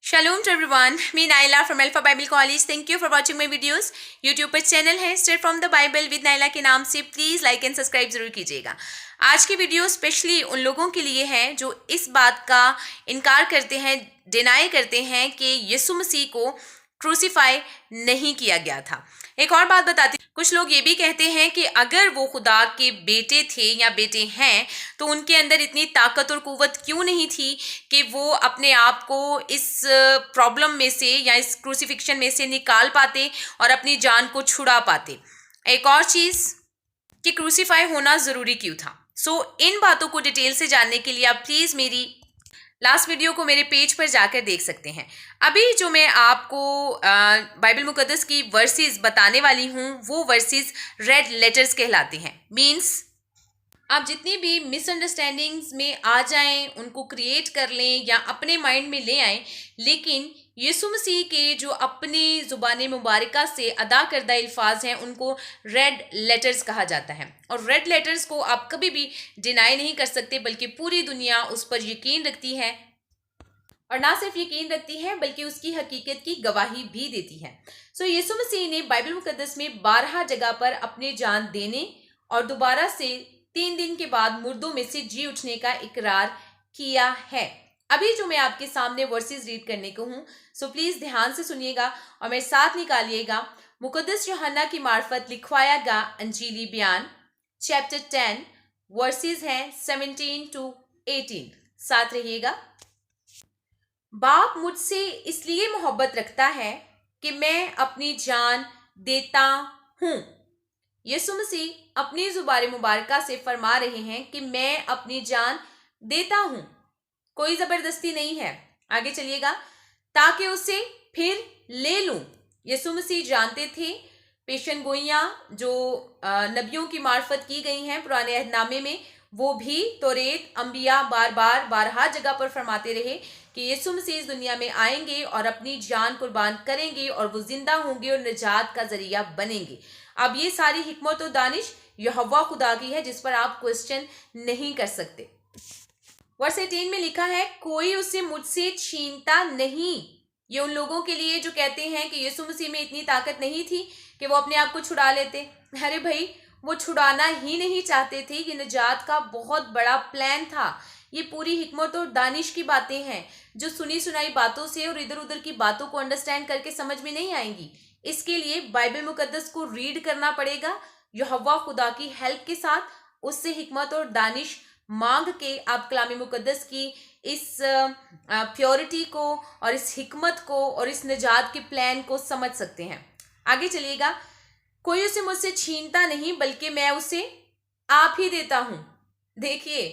Shalom to everyone. Me Naila from Alpha Bible College. Thank you for watching my videos. YouTube पर channel है Straight from the Bible with Naila के नाम से please like and subscribe ज़रूर कीजिएगा। आज की वीडियो स्पेशली उन लोगों के लिए है जो इस बात का इनकार करते हैं, डिनाई करते हैं कि यीशु मसीह को क्रूसीफाई नहीं किया गया था। एक और बात बताती, कुछ लोग ये भी कहते हैं कि अगर वो खुदा के बेटे थे या बेटे हैं तो उनके अंदर इतनी ताकत और कुव्वत क्यों नहीं थी कि वो अपने आप को इस प्रॉब्लम में से या इस क्रूसीफिक्शन में से निकाल पाते और अपनी जान को छुड़ा पाते। एक और चीज़ कि क्रूसीफाई होना ज़रूरी क्यों था। इन बातों को डिटेल से जानने के लिए आप प्लीज़ मेरी लास्ट वीडियो को मेरे पेज पर जाकर देख सकते हैं। अभी जो मैं आपको बाइबल मुकद्दस की वर्सेस बताने वाली हूँ वो वर्सेस रेड लेटर्स कहलाते हैं। मीन्स आप जितनी भी मिसअंडरस्टैंडिंग्स में आ जाएं, उनको क्रिएट कर लें या अपने माइंड में ले आएं, लेकिन यीशु मसीह के जो अपनी ज़ुबान मुबारका से अदा करदा अल्फाज हैं उनको रेड लेटर्स कहा जाता है। और रेड लेटर्स को आप कभी भी डिनाई नहीं कर सकते, बल्कि पूरी दुनिया उस पर यकीन रखती है, और ना सिर्फ यकीन रखती है बल्कि उसकी हकीकत की गवाही भी देती है। यीशु मसीह ने बाइबल मुकद्दस में 12 जगह पर अपने जान देने और दोबारा से 3 दिन के बाद मुर्दों में से जी उठने का इकरार किया है। अभी जो मैं आपके सामने वर्सेस रीड करने को हूँ, प्लीज ध्यान से सुनिएगा और मेरे साथ निकालिएगा मुकद्दस यूहन्ना की मार्फत लिखवाया गया अंजीली बयान चैप्टर 10 वर्सेस हैं 17 to 18। साथ रहिएगा। बाप मुझसे इसलिए मोहब्बत रखता है कि मैं अपनी जान देता हूँ। यीशु मसीह अपनी ज़ुबान मुबारका से फरमा रहे हैं कि मैं अपनी जान देता हूँ, कोई ज़बरदस्ती नहीं है। आगे चलिएगा। ताकि उसे फिर ले लूँ। यीशु मसीह जानते थे पेशन गोइयाँ जो नबियों की मार्फत की गई हैं पुराने अहदनामे में, वो भी तौरेत अंबिया बारहा जगह पर फरमाते रहे कि यीशु मसीह इस दुनिया में आएंगे और अपनी जान कुर्बान करेंगे और वो जिंदा होंगे और निजात का जरिया बनेंगे। अब ये सारी हिकमत और दानिश यहोवा खुदा की है, जिस पर आप क्वेश्चन नहीं कर सकते। वर्स 18 में लिखा है, कोई उसे मुझसे छीनता नहीं। ये उन लोगों के लिए जो कहते हैं कि यीशु मसीह में इतनी ताकत नहीं थी कि वो अपने आप को छुड़ा लेते। अरे भाई, वो छुड़ाना ही नहीं चाहते थे। ये निजात का बहुत बड़ा प्लान था। ये पूरी हिकमत और दानिश की बातें हैं जो सुनी सुनाई बातों से और इधर उधर की बातों को अंडरस्टैंड करके समझ में नहीं आएंगी। इसके लिए बाइबल मुकद्दस को रीड करना पड़ेगा यहोवा खुदा की हेल्प के साथ। उससे हिकमत और दानिश मांग के आप कलाम मुकद्दस की इस प्योरिटी को और इस हिकमत को और इस निजात के प्लान को समझ सकते हैं। आगे चलिएगा। कोई उसे मुझसे छीनता नहीं बल्कि मैं उसे आप ही देता हूँ। देखिए,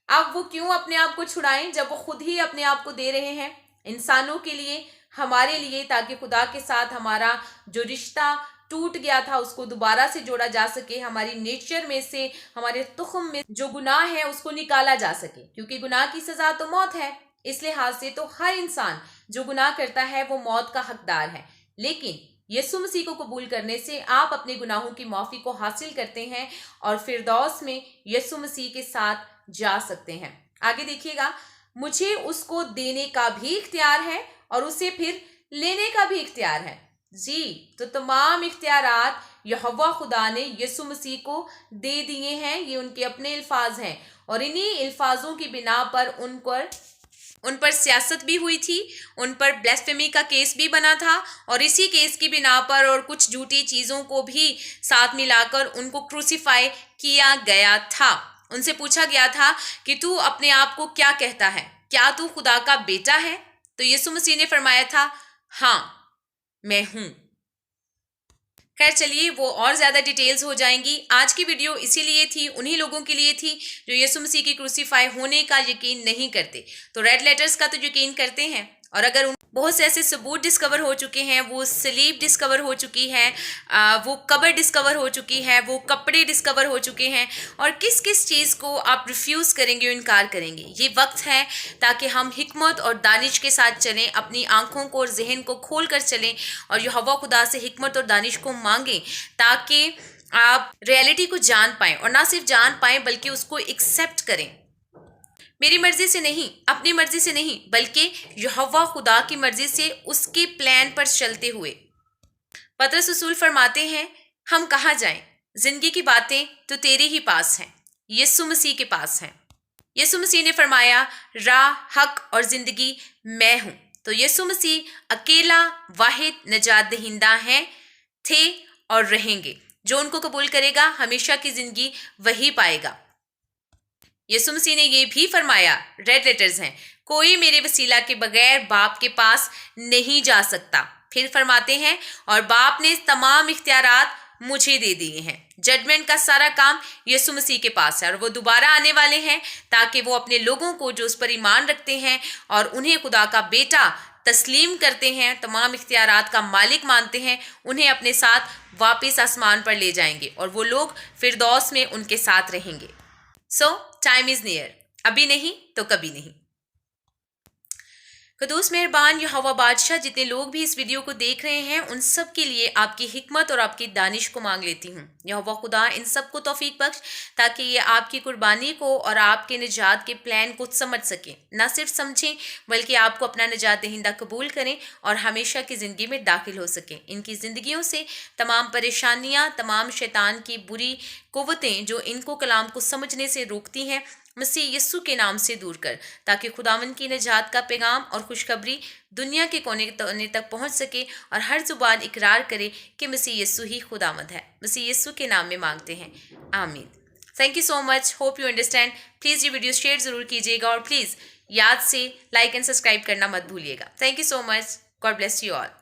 अब वो क्यों अपने आप को छुड़ाएं जब वो खुद ही अपने आप को दे रहे हैं इंसानों के लिए, हमारे लिए, ताकि खुदा के साथ हमारा जो रिश्ता टूट गया था उसको दोबारा से जोड़ा जा सके। हमारी नेचर में से, हमारे तुखम में जो गुनाह है उसको निकाला जा सके, क्योंकि गुनाह की सजा तो मौत है। इस लिहाज से तो हर इंसान जो गुनाह करता है वो मौत का हकदार है। लेकिन यीशु मसीह को कबूल करने से आप अपने गुनाहों की माफ़ी को हासिल करते हैं और फिरदौस में यीशु मसीह के साथ जा सकते हैं। आगे देखिएगा। मुझे उसको देने का भी इख्तियार है और उसे फिर लेने का भी इख्तियार है। जी, तो तमाम इख्तियारात यहोवा खुदा ने यीशु मसीह को दे दिए हैं। ये उनके अपने अल्फाज हैं और इन्हीं अल्फाजों की बिना पर उन पर सियासत भी हुई थी, उन पर ब्लेस्फेमी का केस भी बना था और इसी केस की बिना पर और कुछ झूठी चीज़ों को भी साथ मिलाकर उनको क्रूसीफाई किया गया था। उनसे पूछा गया था कि तू अपने आप को क्या कहता है, क्या तू खुदा का बेटा है? तो यीशु मसीह ने फरमाया था, हाँ मैं हूँ। खैर चलिए, वो और ज़्यादा डिटेल्स हो जाएंगी। आज की वीडियो इसीलिए थी, उन्हीं लोगों के लिए थी जो यीशु मसीह की क्रूसीफाई होने का यकीन नहीं करते। तो रेड लेटर्स का तो यकीन करते हैं, और अगर बहुत से ऐसे सबूत डिस्कवर हो चुके हैं, वो सलीब डिस्कवर हो चुकी है, वो कब्र डिस्कवर हो चुकी है, वो कपड़े डिस्कवर हो चुके हैं, और किस किस चीज़ को आप रिफ्यूज़ करेंगे और इनकार करेंगे। ये वक्त है ताकि हम हिकमत और दानिश के साथ चलें, अपनी आंखों को और जहन को खोल कर चलें और यहोवा खुदा से हिकमत और दानिश को मांगें, ताकि आप रियलिटी को जान पाएँ, और ना सिर्फ जान पाएँ बल्कि उसको एक्सेप्ट करें। मेरी मर्जी से नहीं, अपनी मर्जी से नहीं, बल्कि यहोवा खुदा की मर्जी से उसके प्लान पर चलते हुए। पतरस रसूल फरमाते हैं, हम कहाँ जाएं? जिंदगी की बातें तो तेरे ही पास हैं, यीशु मसीह के पास हैं। यीशु मसीह ने फरमाया, राह, हक और जिंदगी मैं हूं। तो यीशु मसीह अकेला वाहिद निजात दहिंदा हैं, थे और रहेंगे। जो उनको कबूल करेगा हमेशा की जिंदगी वही पाएगा। यीशु मसीह ने ये भी फरमाया, रेड लेटर्स हैं, कोई मेरे वसीला के बगैर बाप के पास नहीं जा सकता। फिर फरमाते हैं, और बाप ने तमाम इख्तियारात मुझे दे दिए हैं। जजमेंट का सारा काम यीशु मसीह के पास है और वो दोबारा आने वाले हैं ताकि वो अपने लोगों को जो उस पर ईमान रखते हैं और उन्हें खुदा का बेटा तस्लीम करते हैं, तमाम इख्तियारात का मालिक मानते हैं, उन्हें अपने साथ वापस आसमान पर ले जाएंगे और वो लोग फिरदौस में उनके साथ रहेंगे। सो टाइम इज़ नियर, अभी नहीं तो कभी नहीं। कदूस मेहरबान यहोवा बादशाह, जितने लोग भी इस वीडियो को देख रहे हैं उन सब के लिए आपकी हिकमत और आपकी दानिश को मांग लेती हूँ। यहोवा खुदा इन सब को तौफीक बख्श ताकि ये आपकी कुर्बानी को और आपके निजात के प्लान को समझ सकें, ना सिर्फ समझें बल्कि आपको अपना निजात दहिंदा कबूल करें और हमेशा की ज़िंदगी में दाखिल हो सकें। इनकी ज़िंदगियों से तमाम परेशानियाँ, तमाम शैतान की बुरी कुव्वतें जो इनको कलाम को समझने से रोकती हैं, मसीह यीशु के नाम से दूर कर, ताकि खुदावन की निजात का पैगाम और खुशखबरी दुनिया के कोने तक पहुंच सके और हर जुबान इकरार करे कि मसीह यीशु ही खुदावंद है। मसीह यीशु के नाम में मांगते हैं, आमीन। Thank you so much, hope you understand. Please ये वीडियो शेयर ज़रूर कीजिएगा और प्लीज़ याद से लाइक एंड सब्सक्राइब करना मत भूलिएगा। Thank you so much, God bless you all.